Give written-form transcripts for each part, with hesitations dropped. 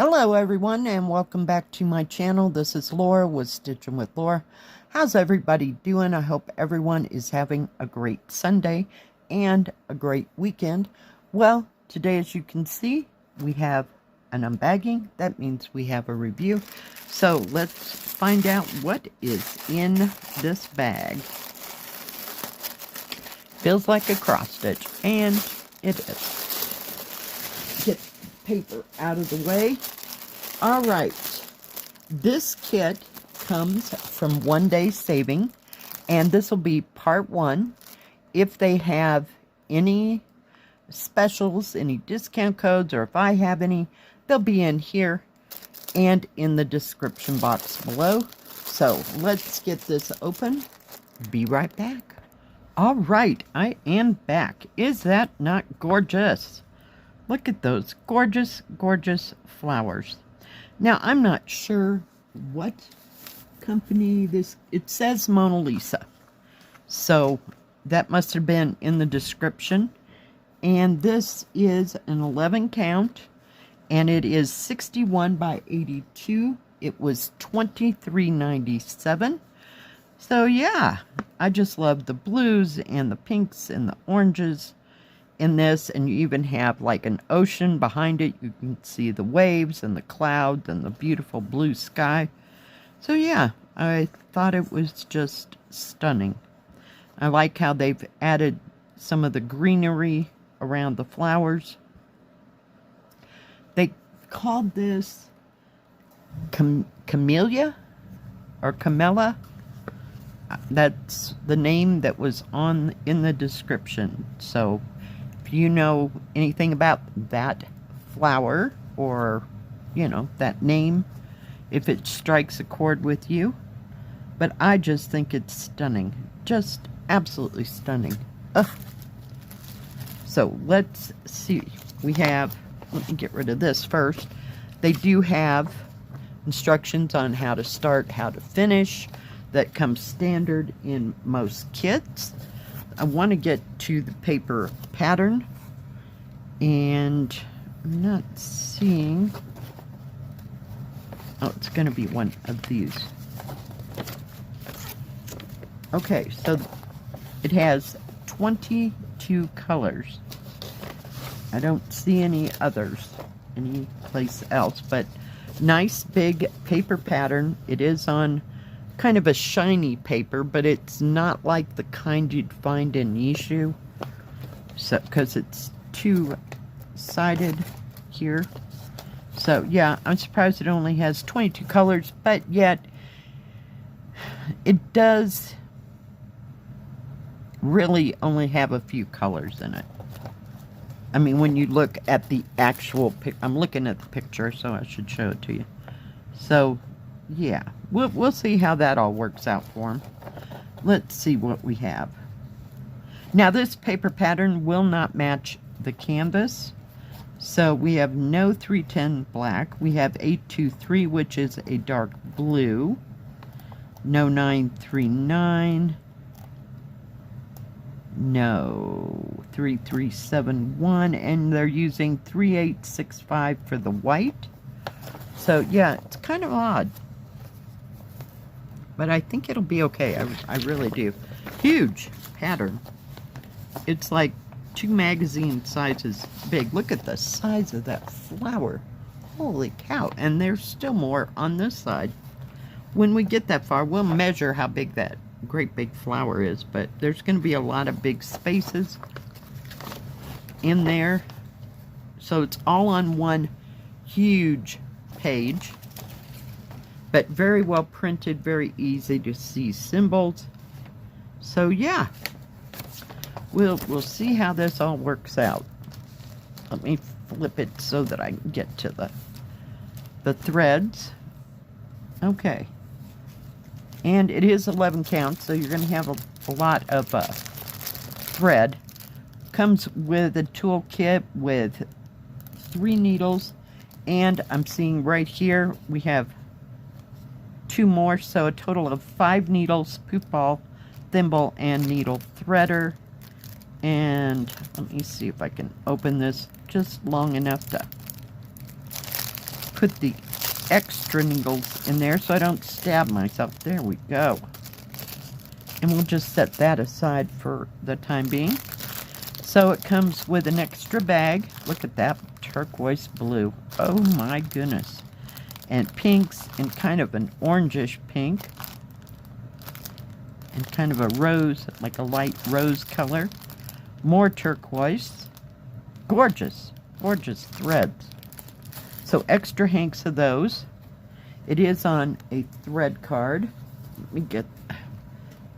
Hello everyone and welcome back to my channel. This is Laura with Stitching with Laura. How's everybody doing? I hope everyone is having a great Sunday and a great weekend. Well, today as you can see, we have an unbagging. That means we have a review. So let's find out what is in this bag. Feels like a cross stitch, and it is. Get paper out of the way. All right, this kit comes from OneDaySaving, and this will be part 1. If they have any specials, any discount codes, or if I have any, they'll be in here and in the description box below. So let's get this open. Be right back. All right, I am back. Is that not gorgeous? Look at those gorgeous, gorgeous flowers. Now, I'm not sure what company this... It says Mona Lisa. So, that must have been in the description. And this is an 11 count. And it is 61 by 82. It was $23.97. So, yeah. I just love the blues and the pinks and the oranges in this, and you even have like an ocean behind it. You can see the waves and the clouds and the beautiful blue sky. So yeah, I thought it was just stunning. I like how they've added some of the greenery around the flowers. They called this Camellia or Camella. That's the name that was in the description. So if you know anything about that flower, or, you know, that name, if it strikes a chord with you. But I just think it's stunning. Just absolutely stunning. Ugh. So let's see. We have, let me get rid of this first. They do have instructions on how to start, how to finish. That comes standard in most kits. I want to get to the paper pattern, and I'm not seeing... Oh, it's going to be one of these. Okay, so it has 22 colors. I don't see any others anyplace else, but nice big paper pattern. It is on kind of a shiny paper, but it's not like the kind you'd find in Yishu, so because it's two-sided here. So yeah, I'm surprised it only has 22 colors, but yet it does really only have a few colors in it. I mean, when you look at the actual I'm looking at the picture, so I should show it to you. So yeah, we'll see how that all works out for them. Let's see what we have. Now, this paper pattern will not match the canvas. So we have no 310 black. We have 823, which is a dark blue. No 939. No 3371. And they're using 3865 for the white. So yeah, it's kind of odd. But I think it'll be okay. I really do. Huge pattern. It's like 2 magazine sizes big. Look at the size of that flower. Holy cow. And there's still more on this side. When we get that far, we'll measure how big that great big flower is. But there's going to be a lot of big spaces in there. So it's all on one huge page. But very well printed, very easy to see symbols. So yeah, we'll see how this all works out. Let me flip it so that I can get to the threads. Okay, and it is 11 count, so you're going to have a lot of thread. Comes with a toolkit with 3 needles, and I'm seeing right here we have 2 more, so a total of 5 needles, poof ball, thimble, and needle threader. And let me see if I can open this just long enough to put the extra needles in there so I don't stab myself. There we go. And we'll just set that aside for the time being. So it comes with an extra bag. Look at that turquoise blue. Oh my goodness. And pinks and kind of an orangish pink. And kind of a rose, like a light rose color. More turquoise. Gorgeous, gorgeous threads. So extra hanks of those. It is on a thread card. Let me get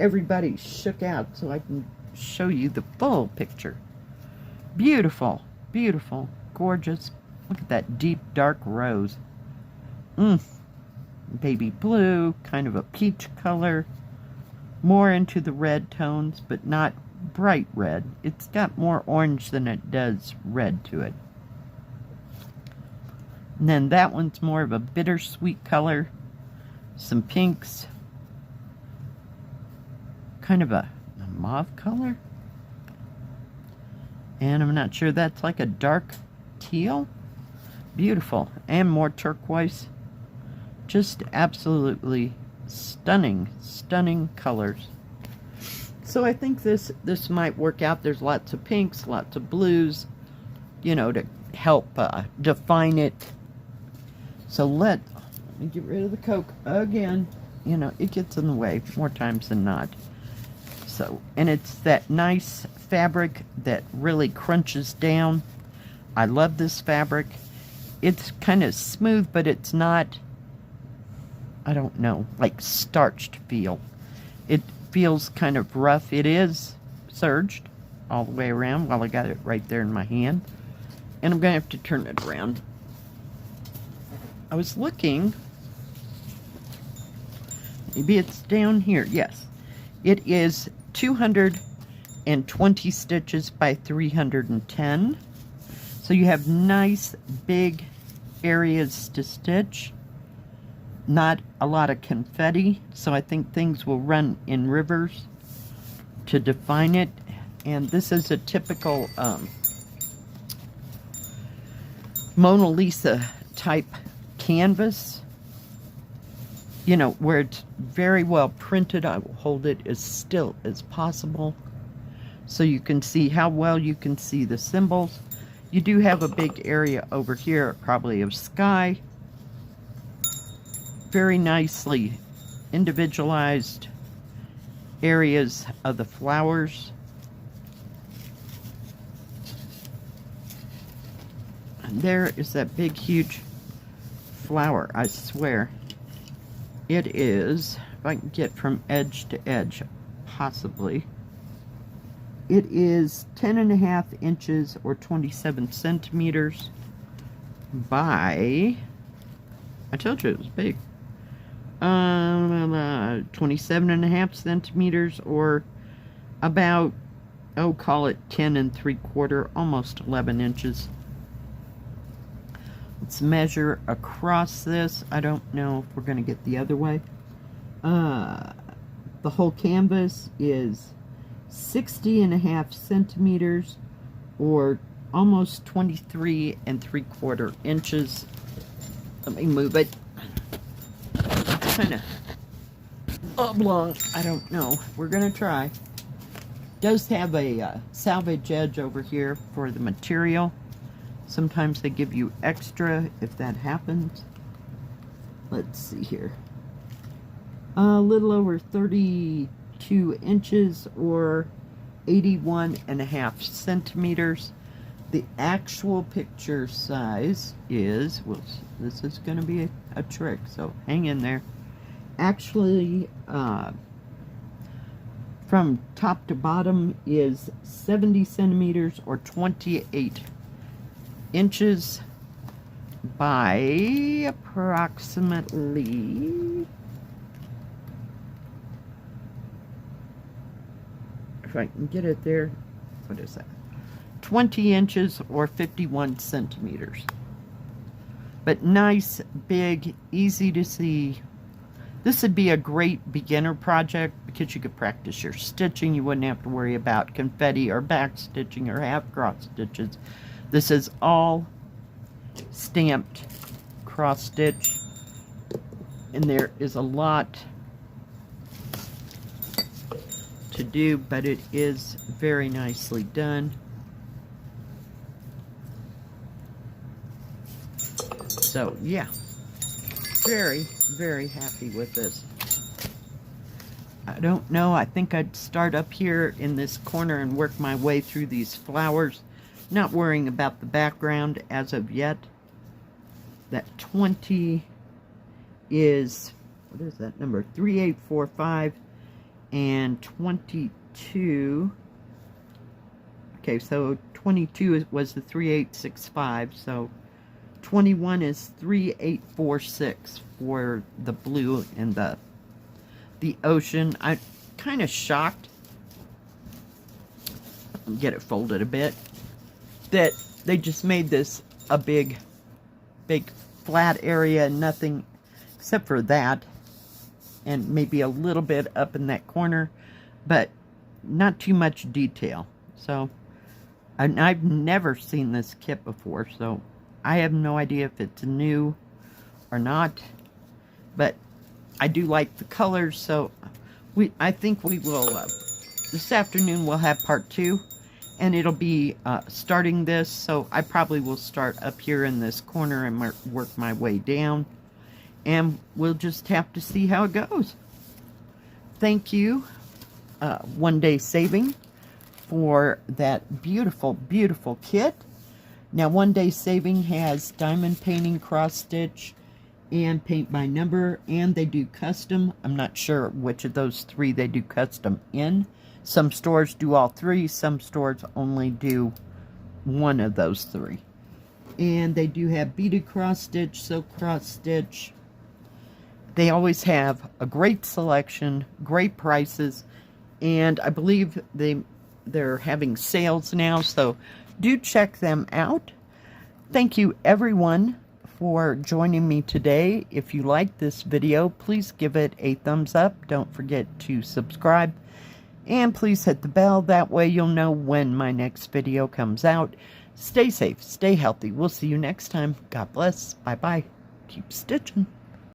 everybody shook out so I can show you the full picture. Beautiful, beautiful, gorgeous. Look at that deep dark rose. Baby blue, kind of a peach color. More into the red tones, but not bright red. It's got more orange than it does red to it. And then that one's more of a bittersweet color. Some pinks. Kind of a mauve color. And I'm not sure, that's like a dark teal. Beautiful. And more turquoise. Just absolutely stunning, stunning colors. So I think this might work out. There's lots of pinks, lots of blues, you know, to help define it. So let me get rid of the Coke again. You know, it gets in the way more times than not. So, and it's that nice fabric that really crunches down. I love this fabric. It's kind of smooth, but it's not, I don't know, like starched feel. It feels kind of rough. It is serged all the way around while I got it right there in my hand. And I'm going to have to turn it around. I was looking. Maybe it's down here. Yes. It is 220 stitches by 310. So you have nice big areas to stitch. Not a lot of confetti, so I think things will run in rivers to define it. And this is a typical Mona Lisa type canvas, you know, where it's very well printed. I will hold it as still as possible so you can see how well you can see the symbols. You do have a big area over here, probably of sky. Very nicely individualized areas of the flowers. And there is that big, huge flower, I swear. It is, if I can get from edge to edge, possibly. It is 10.5 inches or 27 centimeters by, I told you it was big. 27.5 centimeters, or about, oh, call it 10 3/4, almost 11 inches. Let's measure across this. I don't know if we're going to get the other way. The whole canvas is 60.5 centimeters, or almost 23 3/4 inches. Let me move it. It's kind of oblong. I don't know. We're going to try. It does have a salvage edge over here for the material. Sometimes they give you extra if that happens. Let's see here. A little over 32 inches or 81.5 centimeters. The actual picture size is, well, this is going to be a trick, so hang in there. Actually, from top to bottom is 70 centimeters or 28 inches by approximately, if I can get it there, what is that? 20 inches or 51 centimeters. But nice, big, easy to see. This would be a great beginner project because you could practice your stitching. You wouldn't have to worry about confetti or back stitching or half cross stitches. This is all stamped cross stitch, and there is a lot to do, but it is very nicely done. So yeah, very, very happy with this. I don't know, I think I'd start up here in this corner and work my way through these flowers, not worrying about the background as of yet. That 20 is, what is that number? 3845 and 22. Okay, so 22 was the 3865, so 21 is 3846 for the blue and the ocean. I'm kind of shocked, get it folded a bit, that they just made this a big flat area, nothing except for that, and maybe a little bit up in that corner, but not too much detail. So, and I've never seen this kit before, so I have no idea if it's new or not, but I do like the colors, so I think we will, this afternoon we'll have part 2, and it'll be starting this, so I probably will start up here in this corner and work my way down, and we'll just have to see how it goes. Thank you, OneDaySaving, for that beautiful, beautiful kit. Now, OneDaySaving has diamond painting, cross stitch, and paint by number, and they do custom. I'm not sure which of those 3 they do custom in. Some stores do all 3, some stores only do one of those 3. And they do have beaded cross stitch, silk cross stitch. They always have a great selection, great prices, and I believe they're having sales now, so do check them out. Thank you everyone for joining me today. If you like this video, please give it a thumbs up. Don't forget to subscribe. And please hit the bell. That way you'll know when my next video comes out. Stay safe. Stay healthy. We'll see you next time. God bless. Bye-bye. Keep stitching.